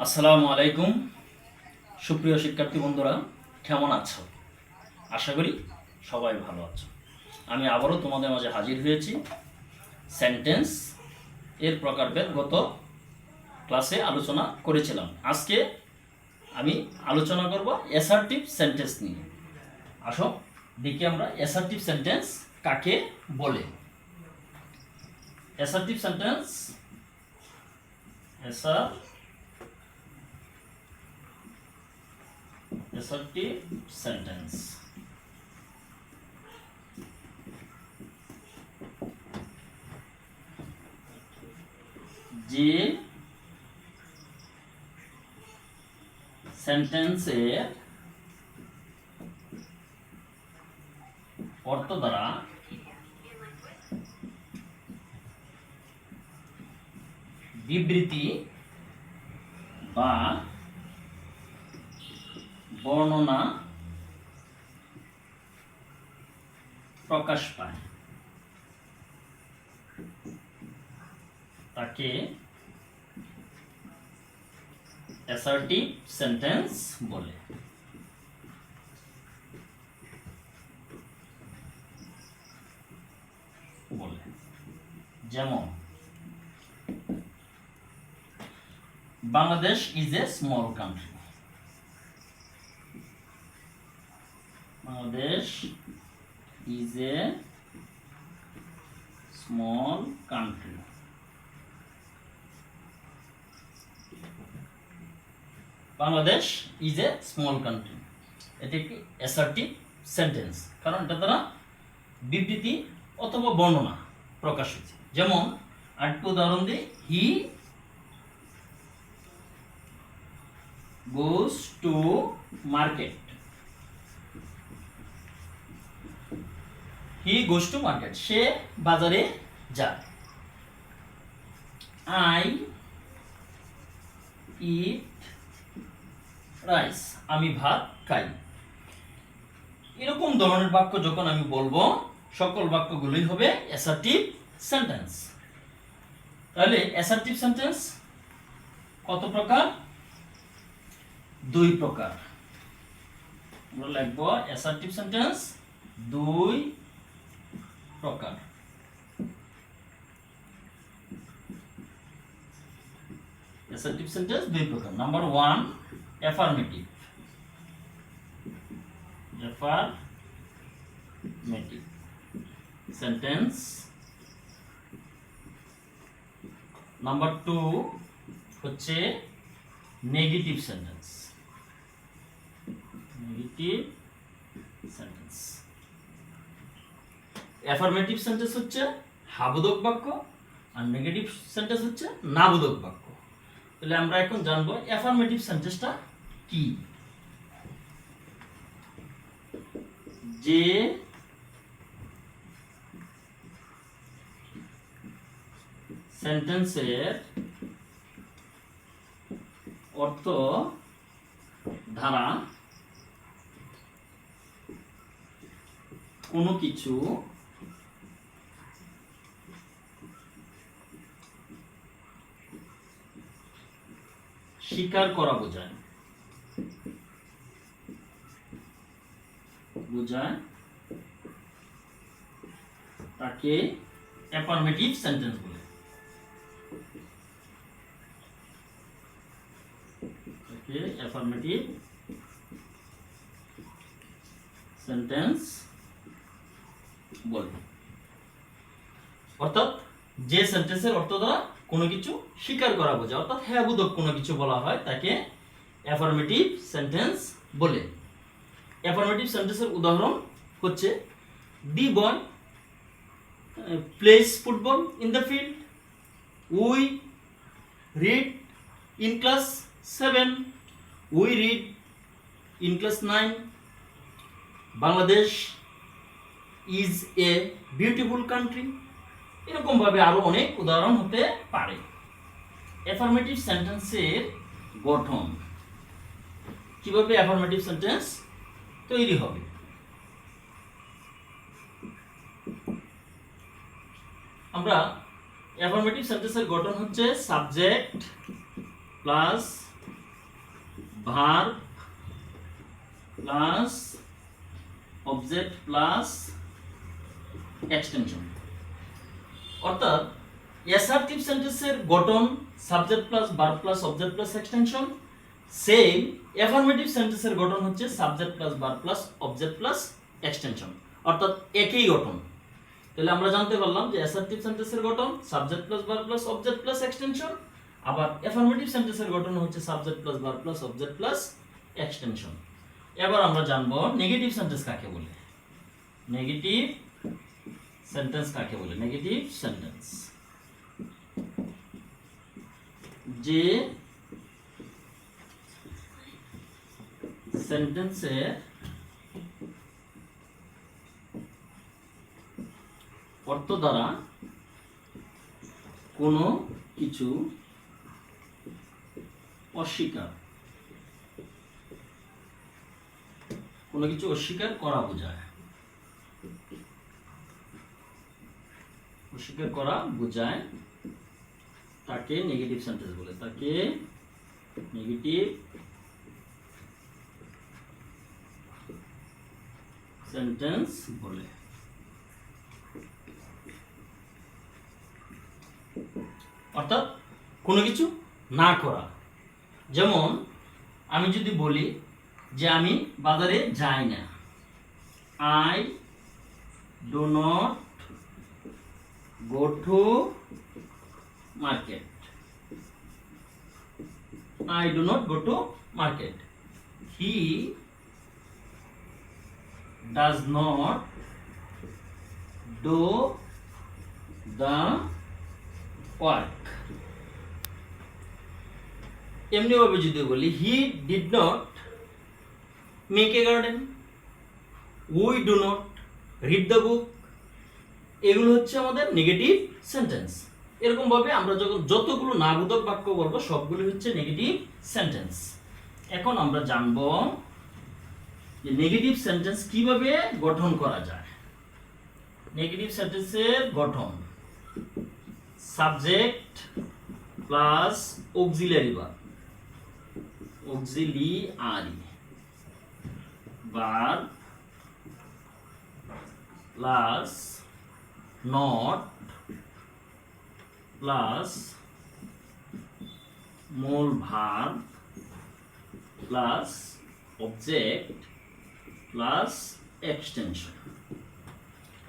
আসসালামু আলাইকুম সুপ্রিয় শিক্ষার্থী বন্ধুরা, কেমন আছো? আশা করি সবাই ভালো আছো। আমি আবারও তোমাদের মাঝে হাজির হয়েছি। সেন্টেন্স এর প্রকারভেদ গত ক্লাসে আলোচনা করেছিলাম। আজকে আমি আলোচনা করব অ্যাসার্টিভ সেন্টেন্স নিয়ে। আসো দেখি আমরা অ্যাসার্টিভ সেন্টেন্স কাকে বলে। অ্যাসার্টিভ সেন্টেন্স assertive sentence যে সেন্টেন্সের অর্থ দ্বারা বিবৃতি বা বর্ণনা প্রকাশ পায় তাকে অ্যাসার্টিভ সেন্টেন্স বলে। যেমন Bangladesh is a small country. Bangladesh is a small country. Bangladesh is a small country. এটি একটি অ্যাসার্টিভ সেন্টেন্স, কারণ এটা দ্বারা বিবৃতি অথবা বর্ণনা প্রকাশ হয়েছে। যেমন আরেকটু উদাহরণ দিই, he goes to market. He goes to market, সে বাজারে যায়। আই ইট রাইস, আমি ভাত খাই। এরকম ধরনের বাক্য যখন আমি বলবো, সকল বাক্যগুলোই হবে অ্যাসার্টিভ সেন্টেন্স। তাহলে অ্যাসার্টিভ সেন্টেন্স কত প্রকার? দুই প্রকার। আমরা লিখব অ্যাসার্টিভ সেন্টেন্স দুই প্রকার। অ্যাসার্টিভ সেন্টেন্স দুই প্রকার। Number 1, affirmative. Affirmative sentence. Number 2 হচ্ছে negative sentence. Negative sentence. Affirmative sentence হচ্ছে হাবোধক বাক্য, আর নেগেটিভ সেন্টেন্স হচ্ছে নাবোধক বাক্য। তাহলে আমরা এখন জানবো অ্যাফার্মেটিভ সেন্টেন্সটা কি। যে সেন্টেন্সের অর্থ ধারা কোনো কিছু স্বীকার করা বোঝায় তাকে অ্যাফার্মেটিভ সেন্টেন্স বলে। তাকে অ্যাফার্মেটিভ সেন্টেন্স বলে। অর্থাৎ যে সেন্টেন্সের অর্থ দ্বারা কোনো কিছু স্বীকার করা বোঝায়, অর্থাৎ হ্যাঁ বোধক কোনো কিছু বলা হয়, তাকে অ্যাফার্মেটিভ সেন্টেন্স বলে। অ্যাফার্মেটিভ সেন্টেন্সের উদাহরণ হচ্ছে the boy plays football in the field, we read in class 7, we read in class 9, Bangladesh is a beautiful country. এরকমভাবে আরো অনেক উদাহরণ হতে পারে। অ্যাফার্মেটিভ সেন্টেন্সের গঠন, কিভাবে অ্যাফার্মেটিভ সেন্টেন্স তৈরি হবে। আমরা অ্যাফার্মেটিভ সেন্টেন্সের গঠন হচ্ছে subject plus verb plus object plus extension. অর্থাৎ অ্যাসার্টিভ সেন্টেন্সের গঠন subject plus verb plus object plus extension, same affirmative সেন্টেন্সের গঠন হচ্ছে subject plus verb plus object plus extension, অর্থাৎ একই গঠন। তাহলে আমরা জানতে পারলাম যে অ্যাসার্টিভ সেন্টেন্সের গঠন subject plus verb plus object plus extension, আবার অ্যাফার্মেটিভ সেন্টেন্সের গঠন হচ্ছে subject plus verb plus object plus extension. এবার আমরা জানবো নেগেটিভ সেন্টেন্স কাকে বলে। নেগেটিভ সেন্টেন্স কাকে বলে? নেগেটিভ সেন্টেন্স যে সেন্টেন্সের অর্থ দ্বারা কোনো কিছু অস্বীকার করা বোঝায়। অস্বীকার করা বোঝায় তাকে নেগেটিভ সেন্টেন্স বলে। তাকে নেগেটিভ সেন্টেন্স বলে। অর্থাৎ কোনো কিছু না করা। যেমন আমি যদি বলি যে আমি বাজারে যাই না, I do not go to market. I do not go to market. He does not do the work. এমনি ভাবে যদি বলি he did not make a garden, we do not read the book, এগুলো হচ্ছে আমাদের নেগেটিভ সেন্টেন্স। এরকম ভাবে আমরা যখন যতগুলো নাবোধক বাক্য বলবো সবগুলো হচ্ছে নেগেটিভ সেন্টেন্স। এখন আমরা জানব যে নেগেটিভ সেন্টেন্স কিভাবে গঠন করা যায়। নেগেটিভ সেন্টেন্সের গঠন subject plus auxiliary verb, verb plus not plus মূল verb plus object plus extension.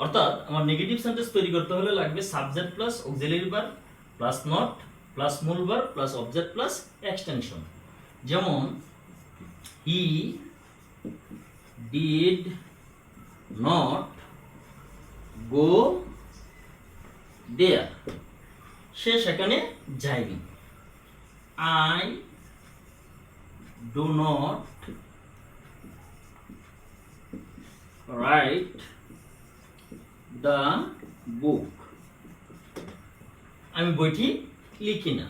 অর্থাৎ আমার নেগেটিভ সেন্টেন্স তৈরি করতে হলে লাগবে subject plus auxiliary verb plus not plus মূল verb plus object plus extension. যেমন he did not go there, সে সেখানে যায়নি। I do not write the book, আমি বইটি লিখি না।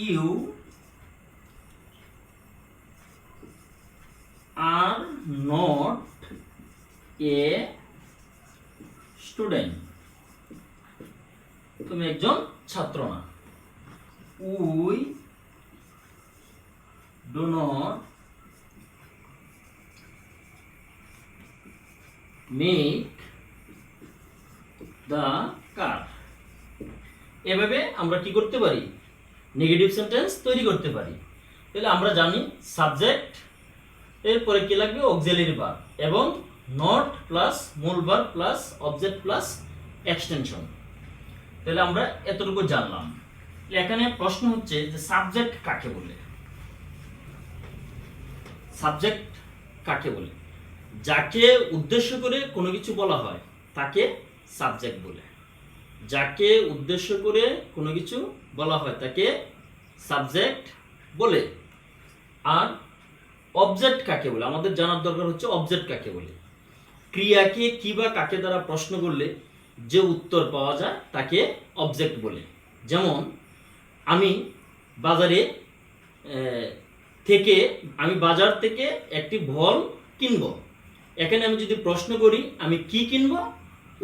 You are not a student, তুমি একজন ছাত্র না। We do not make the car. এভাবে আমরা কি করতে পারি? নেগেটিভ সেন্টেন্স তৈরি করতে পারি। তাহলে আমরা জানি সাবজেক্ট এরপরে কি লাগবে? অক্সিলারি ভার্ব এবং নট প্লাস মূল verb plus object plus extension. তাহলে আমরা এতটুকু জানলাম। এখানে প্রশ্ন হচ্ছে যে সাবজেক্ট কাকে বলে? সাবজেক্ট কাকে বলে? যাকে উদ্দেশ্য করে কোনো কিছু বলা হয় তাকে সাবজেক্ট বলে। যাকে উদ্দেশ্য করে কোনো কিছু বলা হয় তাকে সাবজেক্ট বলে। আর অবজেক্ট কাকে বলে? আমাদের জানার দরকার হচ্ছে অবজেক্ট কাকে বলে। ক্রিয়াকে কি বা কাকে দ্বারা প্রশ্ন করলে যে উত্তর পাওয়া যায় তাকে অবজেক্ট বলে। যেমন আমি বাজার থেকে একটি বল কিনব। এখানে আমি যদি প্রশ্ন করি আমি কি কিনব,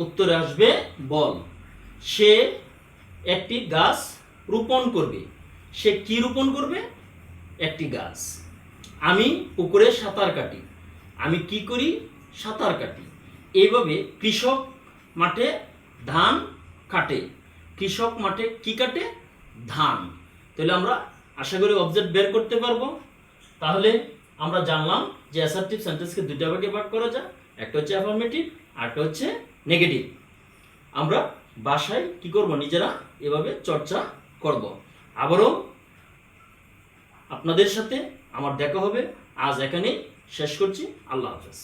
উত্তরে আসবে বল। সে একটি গাছ রোপণ করবে। সে কি রোপণ করবে? একটি গাছ। আমি পুকুরে সাঁতার কাটি। আমি কি করি? সাঁতার কাটি। এইভাবে কৃষক মাঠে ধান কাটে। কৃষক মাঠে কি কাটে? ধান। তাহলে আমরা আশা করি অবজেক্ট বের করতে পারবো। তাহলে আমরা জানলাম যে অ্যাসার্টিভ সেন্টেন্সকে দুইটা ভাগে ভাগ করা যায়, একটা হচ্ছে অ্যাফার্মেটিভ আর একটা হচ্ছে নেগেটিভ। আমরা বাসায় কি করব? নিজেরা এভাবে চর্চা করব। আবারও আপনাদের সাথে আমার দেখা হবে। আজ এখানেই শেষ করছি। আল্লাহ হাফেজ।